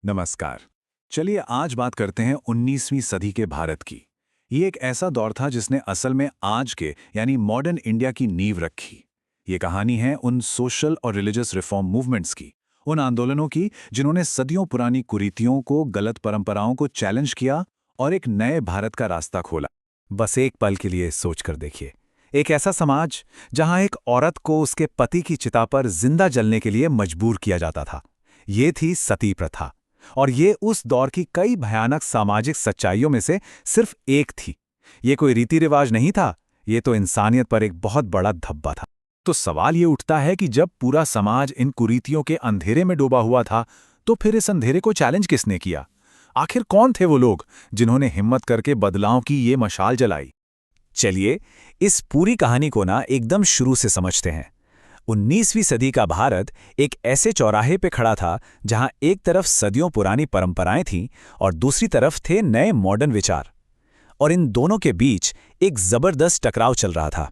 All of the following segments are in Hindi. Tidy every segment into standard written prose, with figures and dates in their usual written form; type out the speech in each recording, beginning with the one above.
नमस्कार। चलिए आज बात करते हैं 19वीं सदी के भारत की। ये एक ऐसा दौर था जिसने असल में आज के यानी मॉडर्न इंडिया की नींव रखी। ये कहानी है उन सोशल और रिलीजियस रिफॉर्म मूवमेंट्स की, उन आंदोलनों की जिन्होंने सदियों पुरानी कुरीतियों को, गलत परंपराओं को चैलेंज किया और एक नए भारत का रास्ता खोला। बस एक पल के लिए सोच कर देखिए, एक ऐसा समाज जहां एक औरत को उसके पति की चिता पर जिंदा जलने के लिए मजबूर किया जाता था। ये थी सती प्रथा। और ये उस दौर की कई भयानक सामाजिक सच्चाइयों में से सिर्फ एक थी। ये कोई रीति रिवाज नहीं था, ये तो इंसानियत पर एक बहुत बड़ा धब्बा था। तो सवाल ये उठता है कि जब पूरा समाज इन कुरीतियों के अंधेरे में डूबा हुआ था, तो फिर इस अंधेरे को चैलेंज किसने किया? आखिर कौन थे वो लोग जिन्होंने हिम्मत करके बदलाव की ये मशाल जलाई? चलिए इस पूरी कहानी को ना एकदम शुरू से समझते हैं। 19वीं सदी का भारत एक ऐसे चौराहे पे खड़ा था जहां एक तरफ सदियों पुरानी परंपराएं थीं और दूसरी तरफ थे नए मॉडर्न विचार। और इन दोनों के बीच एक जबरदस्त टकराव चल रहा था।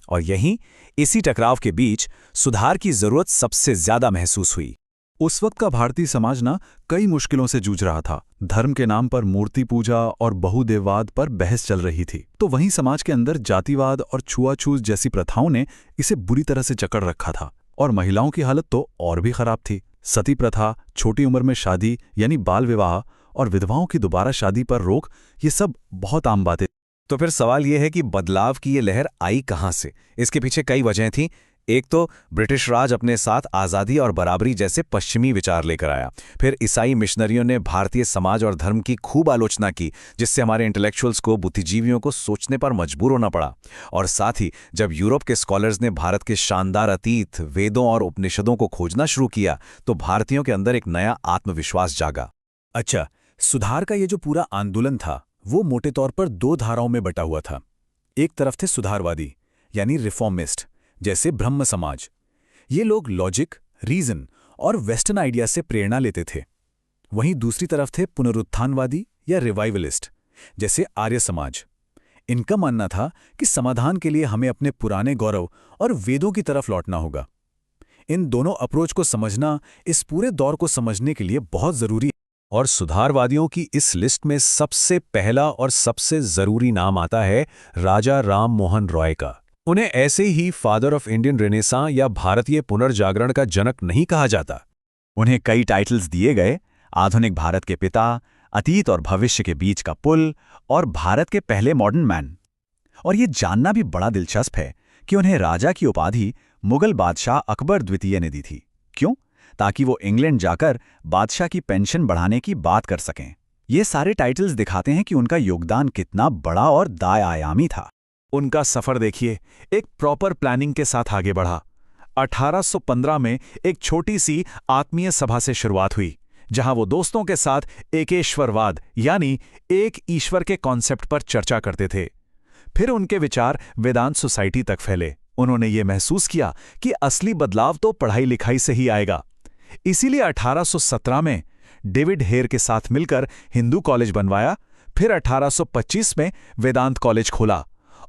और यहीं इसी टकराव के बीच सुधार की जरूरत सबसे ज्यादा महसूस हुई। उस वक्त का भारतीय समाज ना कई मुश्किलों से जूझ रहा था। धर्म के नाम पर मूर्ति पूजा और बहुदेववाद पर बहस चल रही थी, तो वहीं समाज के अंदर जातिवाद और छुआछूत जैसी प्रथाओं ने इसे बुरी तरह से जकड़ रखा था। और महिलाओं की हालत तो और भी खराब थी। सती प्रथा, छोटी उम्र में शादी यानी बाल विवाह और विधवाओं की दोबारा शादी पर रोक, ये सब बहुत आम बातें। तो फिर सवाल यह है कि बदलाव की ये लहर आई कहां से? इसके पीछे कई वजहें थीं। एक तो ब्रिटिश राज अपने साथ आज़ादी और बराबरी जैसे पश्चिमी विचार लेकर आया। फिर ईसाई मिशनरियों ने भारतीय समाज और धर्म की खूब आलोचना की, जिससे हमारे इंटेलेक्चुअल्स को, बुद्धिजीवियों को सोचने पर मजबूर होना पड़ा। और साथ ही जब यूरोप के स्कॉलर्स ने भारत के शानदार अतीत, वेदों और उपनिषदों को खोजना शुरू किया, तो भारतीयों के अंदर एक नया आत्मविश्वास जागा। अच्छा, सुधार का ये जो पूरा आंदोलन था, वो मोटे तौर पर दो धाराओं में बटा हुआ था। एक तरफ थे सुधारवादी यानी रिफॉर्मिस्ट, जैसे ब्रह्म समाज। ये लोग लॉजिक, रीजन और वेस्टर्न आइडिया से प्रेरणा लेते थे। वहीं दूसरी तरफ थे पुनरुत्थानवादी या रिवाइवलिस्ट, जैसे आर्य समाज। इनका मानना था कि समाधान के लिए हमें अपने पुराने गौरव और वेदों की तरफ लौटना होगा। इन दोनों अप्रोच को समझना इस पूरे दौर को समझने के लिए बहुत जरूरी है। और सुधारवादियों की इस लिस्ट में सबसे पहला और सबसे जरूरी नाम आता है राजा राम मोहन रॉय का। उन्हें ऐसे ही फादर ऑफ इंडियन रेनेसां या भारतीय पुनर्जागरण का जनक नहीं कहा जाता। उन्हें कई टाइटल्स दिए गए: आधुनिक भारत के पिता, अतीत और भविष्य के बीच का पुल और भारत के पहले मॉडर्न मैन। और ये जानना भी बड़ा दिलचस्प है कि उन्हें राजा की उपाधि मुगल बादशाह अकबर द्वितीय ने दी थी। क्यों? ताकि वो इंग्लैंड जाकर बादशाह की पेंशन बढ़ाने की बात कर सकें। ये सारे टाइटल्स दिखाते हैं कि उनका योगदान कितना बड़ा और दायायामी था। उनका सफर देखिए, एक प्रॉपर प्लानिंग के साथ आगे बढ़ा। 1815 में एक छोटी सी आत्मीय सभा से शुरुआत हुई, जहां वो दोस्तों के साथ एकेश्वरवाद यानी एक ईश्वर के कॉन्सेप्ट पर चर्चा करते थे। फिर उनके विचार वेदांत सोसाइटी तक फैले। उन्होंने ये महसूस किया कि असली बदलाव तो पढ़ाई लिखाई से ही आएगा। इसीलिए 1817 में डेविड हेयर के साथ मिलकर हिंदू कॉलेज बनवाया। फिर 1825 में वेदांत कॉलेज खोला।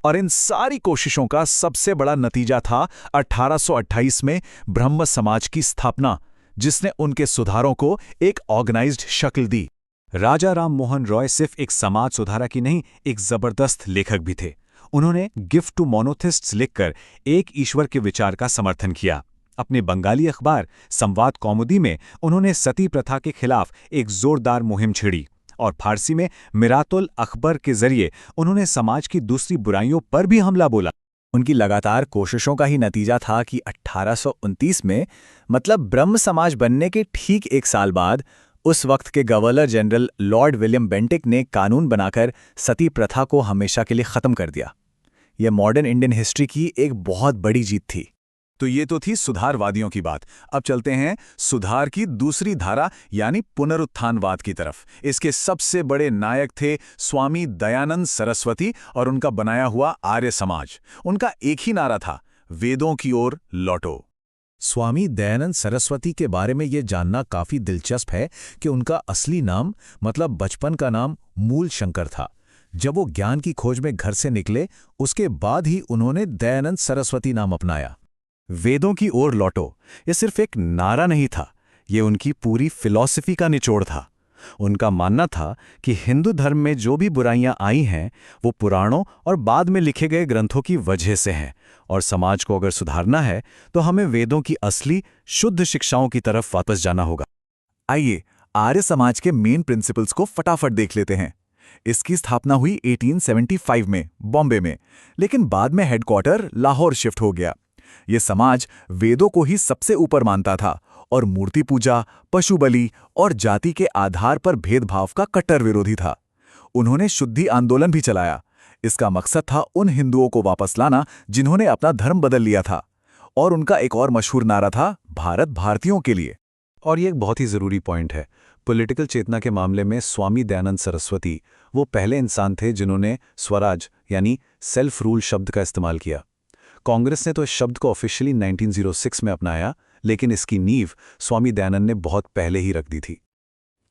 और इन सारी कोशिशों का सबसे बड़ा नतीजा था 1828 में ब्रह्म समाज की स्थापना, जिसने उनके सुधारों को एक ऑर्गेनाइज्ड शक्ल दी। राजा राम मोहन रॉय सिर्फ एक समाज सुधारक ही नहीं, एक जबरदस्त लेखक भी थे। उन्होंने गिफ्ट टू मोनोथिस्ट्स लिखकर एक ईश्वर के विचार का समर्थन किया। अपने बंगाली अखबार संवाद कौमुदी में उन्होंने सती प्रथा के खिलाफ एक जोरदार मुहिम छेड़ी। और फारसी में मिरातुल अखबर के जरिए उन्होंने समाज की दूसरी बुराइयों पर भी हमला बोला। उनकी लगातार कोशिशों का ही नतीजा था कि 1829 में, मतलब ब्रह्म समाज बनने के ठीक एक साल बाद, उस वक्त के governor general Lord William Bentinck ने कानून बनाकर सती प्रथा को हमेशा के लिए खत्म कर दिया। यह मॉडर्न इंडियन हिस्ट्री की एक बहुत बड़ी जीत थी। तो ये तो थी सुधारवादियों की बात। अब चलते हैं सुधार की दूसरी धारा यानी पुनरुत्थानवाद की तरफ। इसके सबसे बड़े नायक थे स्वामी दयानंद सरस्वती और उनका बनाया हुआ आर्य समाज। उनका एक ही नारा था, वेदों की ओर लौटो। स्वामी दयानंद सरस्वती के बारे में ये जानना काफी दिलचस्प है कि उनका असली नाम, मतलब बचपन का नाम, मूल शंकर था। जब वो ज्ञान की खोज में घर से निकले, उसके बाद ही उन्होंने दयानंद सरस्वती नाम अपनाया। वेदों की ओर लौटो, ये सिर्फ एक नारा नहीं था, ये उनकी पूरी फिलॉसफी का निचोड़ था। उनका मानना था कि हिंदू धर्म में जो भी बुराइयां आई हैं वो पुराणों और बाद में लिखे गए ग्रंथों की वजह से हैं, और समाज को अगर सुधारना है तो हमें वेदों की असली शुद्ध शिक्षाओं की तरफ वापस जाना होगा। आइए आर्य समाज के मेन प्रिंसिपल्स को फटाफट देख लेते हैं। इसकी स्थापना हुई 1875 में बॉम्बे में, लेकिन बाद में हेडक्वार्टर लाहौर शिफ्ट हो गया। ये समाज वेदों को ही सबसे ऊपर मानता था और मूर्ति पूजा, पशु बलि और जाति के आधार पर भेदभाव का कट्टर विरोधी था। उन्होंने शुद्धि आंदोलन भी चलाया। इसका मकसद था उन हिंदुओं को वापस लाना जिन्होंने अपना धर्म बदल लिया था। और उनका एक और मशहूर नारा था, भारत भारतीयों के लिए। और ये एक बहुत ही ज़रूरी पॉइंट है। पॉलिटिकल चेतना के मामले में स्वामी दयानंद सरस्वती वो पहले इंसान थे जिन्होंने स्वराज यानी सेल्फ रूल शब्द का इस्तेमाल किया। कांग्रेस ने तो इस शब्द को ऑफिशियली 1906 में अपनाया, लेकिन इसकी नींव स्वामी दयानंद ने बहुत पहले ही रख दी थी।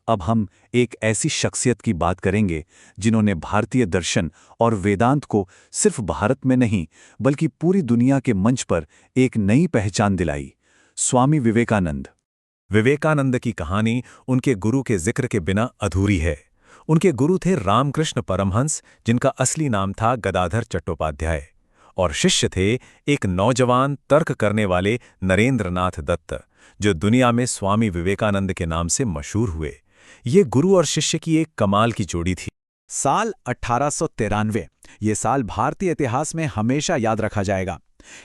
अब हम एक ऐसी शख्सियत की बात करेंगे जिन्होंने भारतीय दर्शन और वेदांत को सिर्फ भारत में नहीं बल्कि पूरी दुनिया के मंच पर एक नई पहचान दिलाई, स्वामी विवेकानंद। विवेकानंद की कहानी उनके गुरु के जिक्र के बिना अधूरी है। उनके गुरु थे रामकृष्ण परमहंस, जिनका असली नाम था गदाधर चट्टोपाध्याय, और शिष्य थे एक नौजवान तर्क करने वाले नरेंद्रनाथ दत्त, जो दुनिया में स्वामी विवेकानंद के नाम से मशहूर हुए। ये गुरु और शिष्य की एक कमाल की जोड़ी थी। साल 1893, ये साल भारतीय इतिहास में हमेशा याद रखा जाएगा।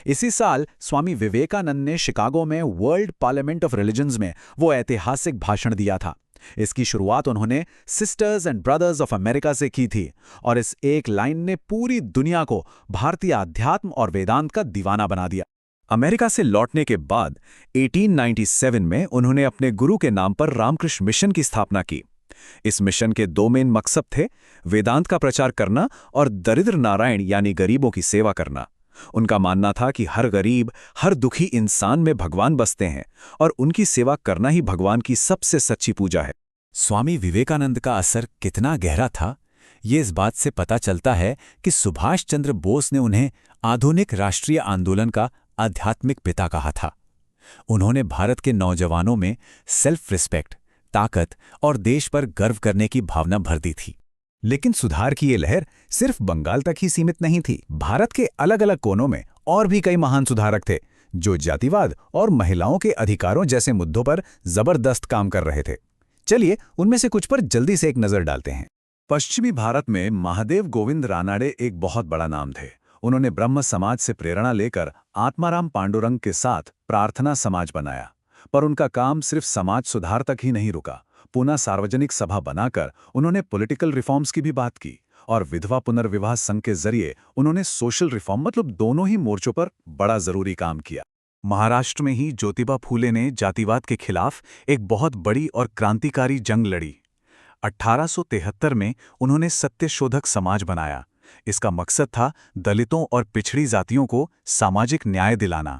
इसी साल स्वामी विवेकानंद ने शिकागो में वर्ल्ड पार्लियामेंट ऑफ रिलीजन्स में वो ऐतिहासिक भाषण दिया था। इसकी शुरुआत उन्होंने sisters and brothers of America से की थी, और इस एक लाइन ने पूरी दुनिया को भारतीय अध्यात्म और वेदांत का दीवाना बना दिया। अमेरिका से लौटने के बाद 1897 में उन्होंने अपने गुरु के नाम पर रामकृष्ण मिशन की स्थापना की। इस मिशन के दो मेन मकसद थे, वेदांत का प्रचार करना और दरिद्र नारायण यानी गरीबों की सेवा करना। उनका मानना था कि हर गरीब, हर दुखी इंसान में भगवान बसते हैं और उनकी सेवा करना ही भगवान की सबसे सच्ची पूजा है। स्वामी विवेकानंद का असर कितना गहरा था, ये इस बात से पता चलता है कि सुभाष चंद्र बोस ने उन्हें आधुनिक राष्ट्रीय आंदोलन का आध्यात्मिक पिता कहा था। उन्होंने भारत के नौजवानों में सेल्फ रिस्पेक्ट, ताकत और देश पर गर्व करने की भावना भर दी थी। लेकिन सुधार की ये लहर सिर्फ बंगाल तक ही सीमित नहीं थी। भारत के अलग अलग कोनों में और भी कई महान सुधारक थे जो जातिवाद और महिलाओं के अधिकारों जैसे मुद्दों पर जबरदस्त काम कर रहे थे। चलिए उनमें से कुछ पर जल्दी से एक नजर डालते हैं। पश्चिमी भारत में महादेव गोविंद रानाडे एक बहुत बड़ा नाम थे। उन्होंने ब्रह्म समाज से प्रेरणा लेकर आत्माराम पांडुरंग के साथ प्रार्थना समाज बनाया। पर उनका काम सिर्फ समाज सुधार तक ही नहीं रुका। पुनः सार्वजनिक सभा बनाकर उन्होंने पॉलिटिकल रिफॉर्म्स की भी बात की, और विधवा पुनर्विवाह संघ के जरिए उन्होंने सोशल रिफॉर्म मतलब दोनों ही मोर्चों पर बड़ा जरूरी काम किया। महाराष्ट्र में ही ज्योतिबा फूले ने जातिवाद के खिलाफ एक बहुत बड़ी और क्रांतिकारी जंग लड़ी। 1873 में उन्होंने सत्यशोधक समाज बनाया। इसका मकसद था दलितों और पिछड़ी जातियों को सामाजिक न्याय दिलाना।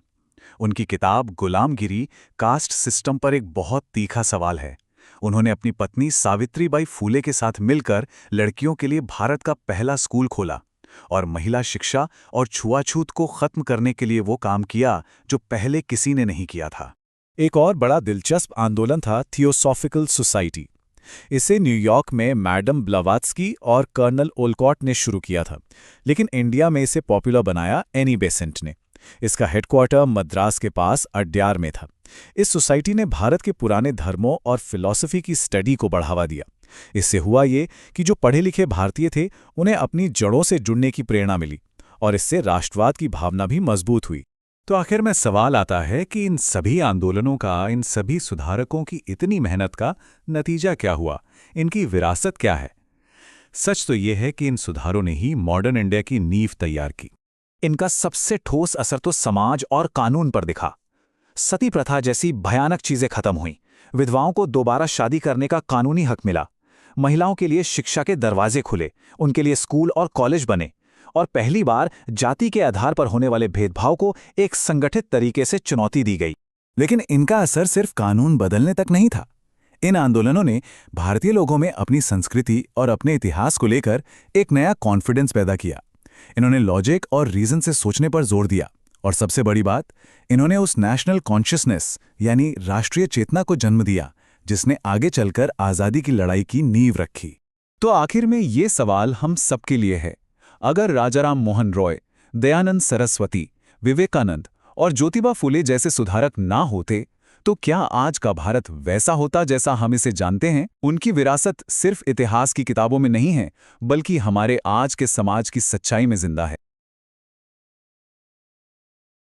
उनकी किताब गुलामगिरी कास्ट सिस्टम पर एक बहुत तीखा सवाल है। उन्होंने अपनी पत्नी सावित्रीबाई फूले के साथ मिलकर लड़कियों के लिए भारत का पहला स्कूल खोला और महिला शिक्षा और छुआछूत को खत्म करने के लिए वो काम किया जो पहले किसी ने नहीं किया था। एक और बड़ा दिलचस्प आंदोलन था थियोसॉफिकल सोसाइटी। इसे न्यूयॉर्क में मैडम ब्लवात्स्की और कर्नल ओलकॉट ने शुरू किया था, लेकिन इंडिया में इसे पॉपुलर बनाया एनी बेसेंट ने। इसका हेडक्वार्टर मद्रास के पास अड्यार में था। इस सोसाइटी ने भारत के पुराने धर्मों और फिलॉसफी की स्टडी को बढ़ावा दिया। इससे हुआ ये कि जो पढ़े लिखे भारतीय थे उन्हें अपनी जड़ों से जुड़ने की प्रेरणा मिली, और इससे राष्ट्रवाद की भावना भी मजबूत हुई। तो आखिर में सवाल आता है कि इन सभी आंदोलनों का, इन सभी सुधारकों की इतनी मेहनत का नतीजा क्या हुआ? इनकी विरासत क्या है? सच तो ये है कि इन सुधारों ने ही मॉडर्न इंडिया की नींव तैयार की। इनका सबसे ठोस असर तो समाज और कानून पर दिखा। सती प्रथा जैसी भयानक चीजें खत्म हुईं। विधवाओं को दोबारा शादी करने का कानूनी हक मिला। महिलाओं के लिए शिक्षा के दरवाजे खुले, उनके लिए स्कूल और कॉलेज बने, और पहली बार जाति के आधार पर होने वाले भेदभाव को एक संगठित तरीके से चुनौती दी गई। लेकिन इनका असर सिर्फ कानून बदलने तक नहीं था। इन आंदोलनों ने भारतीय लोगों में अपनी संस्कृति और अपने इतिहास को लेकर एक नया कॉन्फिडेंस पैदा किया। इन्होंने लॉजिक और रीजन से सोचने पर जोर दिया और सबसे बड़ी बात, इन्होंने उस नेशनल कॉन्शियसनेस यानी राष्ट्रीय चेतना को जन्म दिया जिसने आगे चलकर आज़ादी की लड़ाई की नींव रखी। तो आखिर में ये सवाल हम सबके लिए है, अगर राजाराम मोहन रॉय, दयानंद सरस्वती, विवेकानंद और ज्योतिबा फुले जैसे सुधारक ना होते तो क्या आज का भारत वैसा होता जैसा हम इसे जानते हैं? उनकी विरासत सिर्फ इतिहास की किताबों में नहीं है, बल्कि हमारे आज के समाज की सच्चाई में जिंदा है।